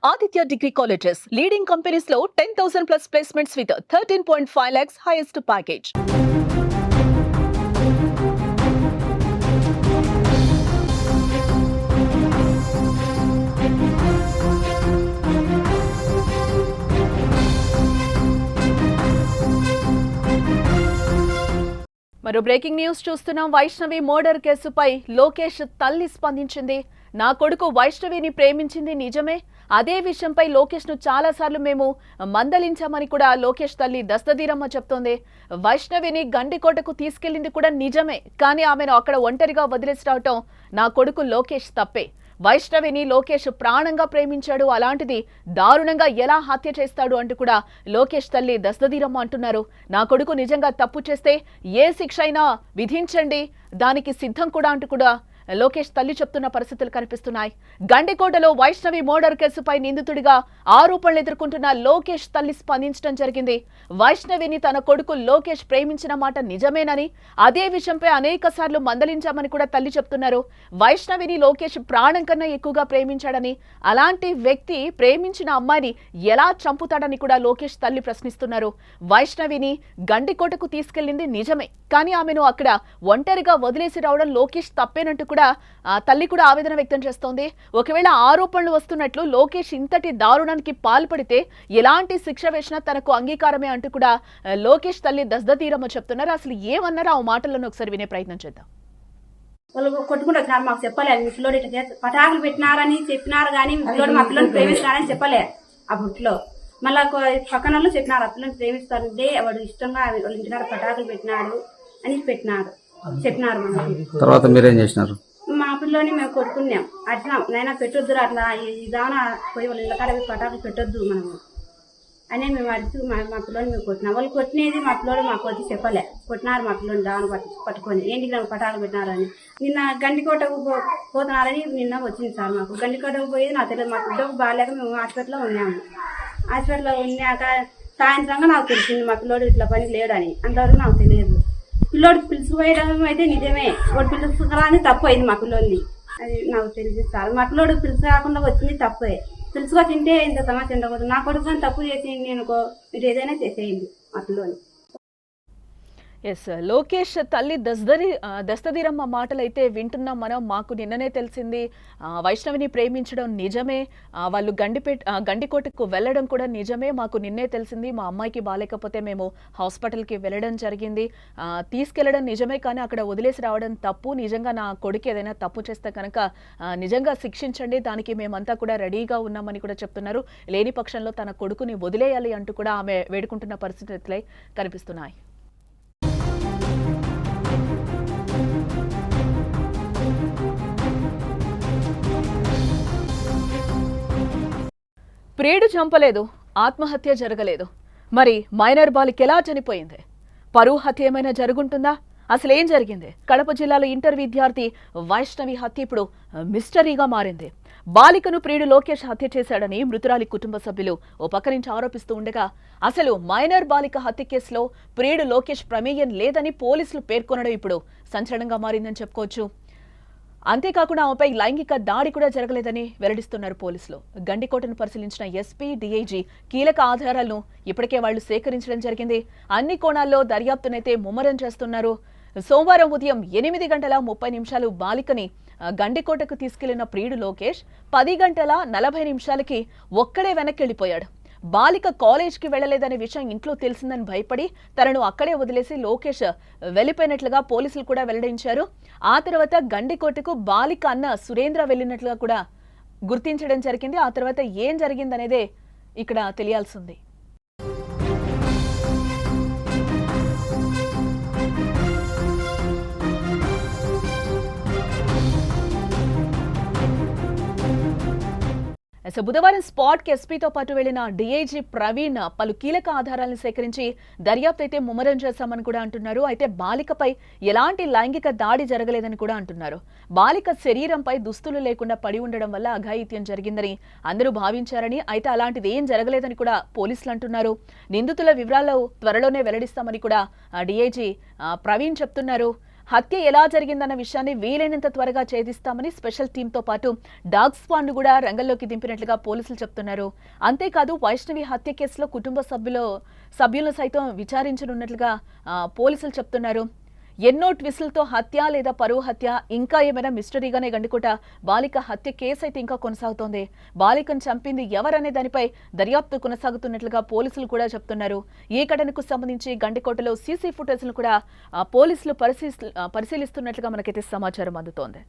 Aditya Degree Colleges, leading companies లో 10,000 plus placements with 13.5 lakhs highest package. మరో breaking news చూస్తున్నాం. Vaishnavi murder కేసుపై లోకేష్ తల్లి స్పందించింది. నా కొడుకు వైష్ణవిని ప్రేమించింది నిజమే. అదే విషయంపై లోకేష్ ను చాలాసార్లు మేము మందలించామని కూడా లోకేష్ తల్లి దస్తదీరమ్మ చెప్తోంది. వైష్ణవిని గండికోటకు తీసుకెళ్లింది కూడా నిజమే, కానీ ఆమెను అక్కడ ఒంటరిగా వదిలేసి రావటం నా కొడుకు లోకేష్ తప్పే. వైష్ణవిని లోకేష్ ప్రాణంగా ప్రేమించాడు, అలాంటిది దారుణంగా ఎలా హత్య చేస్తాడు అంటూ కూడా లోకేష్ తల్లి దస్తదీరమ్మ అంటున్నారు. నా కొడుకు నిజంగా తప్పు చేస్తే ఏ శిక్ష అయినా విధించండి, దానికి సిద్ధం కూడా అంటూ కూడా లోకేష్ తల్లి చెప్తున్న పరిస్థితులు కనిపిస్తున్నాయి. గండికోటలో వైష్ణవి మర్డర్ కేసుపై నిందితుడిగా ఆరోపణలు ఎదుర్కొంటున్న లోకేష్ తల్లి స్పందించడం జరిగింది. వైష్ణవిని తన కొడుకు లోకేష్ ప్రేమించిన మాట నిజమేనని, అదే విషయంపై అనేక సార్లు మందలించామని కూడా తల్లి చెప్తున్నారు. వైష్ణవిని లోకేష్ ప్రాణం కన్నా ఎక్కువగా ప్రేమించాడని, అలాంటి వ్యక్తి ప్రేమించిన అమ్మాయిని ఎలా చంపుతాడని కూడా లోకేష్ తల్లి ప్రశ్నిస్తున్నారు. వైష్ణవిని గండికోటకు తీసుకెళ్లింది నిజమే, కానీ ఆమెను అక్కడ ఒంటరిగా వదిలేసి రావడం లోకేష్ తప్పేనంటూ కూడా తల్లి కూడా ఆవేదన వ్యక్తం చేస్తోంది. ఒకవేళ ఆరోపణలు వస్తున్నట్లు లోకేష్ ఇంతటి దారుణానికి పాల్పడితే ఎలాంటి శిక్ష వేసినా తనకు అంగీకారమే అంటూ కూడా లోకేష్ తల్లి దస్తదీరమ్మ చెప్తున్నారు. అసలు ఏమన్నారో ఆ మాటలను ఒకసారి వినే ప్రయత్నం చేద్దాం. వాళ్ళు కొట్టుకుంటూ వచ్చినారు, మాకు చెప్పలేదు. మీ పిల్లోడు ఇట్లా పటాకులు పెట్టినారని చెప్పినారు, కానీ మీ పిల్లోడు మా పిల్లని ప్రేమిస్తారని చెప్పలే. ఆ బుట్లో మళ్ళా పక్కన వాళ్ళు చెప్పినారు, ఆ పిల్లని ప్రేమిస్తారంటే వాడు ఇష్టంగా వాళ్ళ ఇంటికాడ పటాకులు పెట్టినాడు అని చెప్పినారు. మనకి తర్వాత మీరేం చేసినారు? మా పిల్లోని మేము కొట్టుకున్నాం. అట్లా నైనా పెట్టొద్దు, అట్లా ఇదానా పోయి వాళ్ళ ఇళ్ళకాడ పటాకులు పెట్టొద్దు మనము అని మేము అడిచి మా పిల్లోని మేము కొట్టినాం. వాళ్ళు కొట్టినది మా పిల్లోడు మాకు వచ్చి చెప్పలే. కొట్టినారు మా పిల్లోని దావన పట్టుకొని ఏంటి పటాకులు పెట్టినారని. నిన్న గండికోటకు పోతున్నారని నిన్న వచ్చింది సార్. మాకు గండికోటకు పోయేది నాకు తెలియదు. మా పిల్లలకు బాగాలేక మేము హాస్పిటల్లో ఉన్నాము. హాస్పిటల్లో ఉన్నాక సాయంత్రంగా నాకు తెలిసింది మా పిల్లోడు ఇట్లా పని లేడని. అంతవరకు నాకు తెలియదు. పిల్లోడు పిలుచుకుపోయడం అయితే నిజమే, వాడు పిలుచుకురాని తప్పు అయింది మా పిల్లోని. అది నాకు తెలిసి సార్. మా పిల్లోడు పిలుచు కాకుండా వచ్చింది తప్పే. పిలుచుకో తింటే ఇంత సమస్య ఉండకూడదు. నా కొడుకు తప్పు చేసి నేను మీరు ఏదైనా చేసేయండి మా పిల్లోని. ఎస్, లోకేష్ తల్లి దస్తదీరమ్మ మాటలు అయితే వింటున్నాం మనం. మాకు నిన్ననే తెలిసింది వైష్ణవిని ప్రేమించడం నిజమే, వాళ్ళు గండికోటకు వెళ్ళడం కూడా నిజమే. మాకు నిన్నే తెలిసింది, మా అమ్మాయికి బాలేకపోతే మేము హాస్పిటల్కి వెళ్ళడం జరిగింది. తీసుకెళ్లడం నిజమే, కానీ అక్కడ వదిలేసి రావడం తప్పు. నిజంగా నా కొడుకు ఏదైనా తప్పు చేస్తే కనుక నిజంగా శిక్షించండి, దానికి మేమంతా కూడా రెడీగా ఉన్నామని కూడా చెప్తున్నారు. లేని పక్షంలో తన కొడుకుని వదిలేయాలి అంటూ కూడా ఆమె వేడుకుంటున్న పరిస్థితులే కనిపిస్తున్నాయి. ప్రియుడు చంపలేదు, ఆత్మహత్య జరగలేదు, మరి మైనర్ బాలిక ఎలా చనిపోయింది? పరువు హత్య ఏమైనా జరుగుంటుందా? అసలు ఏం జరిగింది? కడప జిల్లాలో ఇంటర్ విద్యార్థి వైష్ణవి హత్య ఇప్పుడు మిస్టరీగా మారింది. బాలికను ప్రియుడు లోకేష్ హత్య చేశాడని మృతురాలి కుటుంబ సభ్యులు ఓ పక్క నుంచి ఆరోపిస్తూ ఉండగా, అసలు మైనర్ బాలిక హత్య కేసులో ప్రియుడు లోకేష్ ప్రమేయం లేదని పోలీసులు పేర్కొనడం ఇప్పుడు సంచలనంగా మారిందని చెప్పుకోవచ్చు. అంతేకాకుండా ఆమెపై లైంగిక దాడి కూడా జరగలేదని వెల్లడిస్తున్నారు పోలీసులు. గండికోటను పరిశీలించిన ఎస్పీ, డీఐజీ కీలక ఆధారాలను ఇప్పటికే వాళ్లు సేకరించడం జరిగింది. అన్ని కోణాల్లో దర్యాప్తునైతే ముమ్మరం చేస్తున్నారు. సోమవారం ఉదయం 8:30 బాలికని గండికోటకు తీసుకెళ్లిన ప్రియుడు లోకేష్ 10:40 ఒక్కడే వెనక్కి వెళ్లిపోయాడు. బాలిక కాలేజ్కి వెళ్లలేదనే విషయం ఇంట్లో తెలిసిందని భయపడి తనను అక్కడే వదిలేసి లోకేష్ వెళ్లిపోయినట్లుగా పోలీసులు కూడా వెల్లడించారు. ఆ తర్వాత గండికోటకు బాలిక అన్న సురేంద్ర వెళ్లినట్లుగా కూడా గుర్తించడం జరిగింది. ఆ తర్వాత ఏం జరిగిందనేదే ఇక్కడ తెలియాల్సింది. బుధవారం స్పాట్ కి ఎస్పీతో పాటు వెళ్లిన డీఐజీ ప్రవీణ్ పలు కీలక ఆధారాలను సేకరించి దర్యాప్తు అయితే ముమ్మరం చేశామని కూడా అంటున్నారు. అయితే బాలికపై ఎలాంటి లైంగిక దాడి జరగలేదని కూడా అంటున్నారు. బాలిక శరీరంపై దుస్తులు లేకుండా పడి ఉండడం వల్ల అఘాయిత్యం జరిగిందని అందరూ భావించారని, అయితే అలాంటిది ఏం జరగలేదని కూడా పోలీసులు అంటున్నారు. నిందితుల వివరాలు త్వరలోనే వెల్లడిస్తామని కూడా డీఐజీ ప్రవీణ్ చెప్తున్నారు. హత్య ఎలా జరిగిందన్న విషయాన్ని వీలైనంత త్వరగా ఛేదిస్తామని స్పెషల్ టీంతో పాటు డాగ్ స్క్వాడ్ను కూడా రంగంలోకి దింపినట్లుగా పోలీసులు చెప్తున్నారు. అంతేకాదు వైష్ణవి హత్య కేసులో కుటుంబ సభ్యులను సైతం విచారించనున్నట్లుగా పోలీసులు చెప్తున్నారు. ఎన్నో ట్విస్టులతో హత్య లేదా పరువు హత్య ఇంకా ఏమైనా మిస్టరీగానే గండికోట బాలిక హత్య కేసు అయితే ఇంకా కొనసాగుతోంది. బాలికను చంపింది ఎవరనే దానిపై దర్యాప్తు కొనసాగుతున్నట్లుగా పోలీసులు కూడా చెప్తున్నారు. ఈ ఘటనకు సంబంధించి గండికోటలో సీసీ ఫుటేజ్ను కూడా పోలీసులు పరిశీలిస్తున్నట్లుగా మనకైతే సమాచారం అందుతోంది.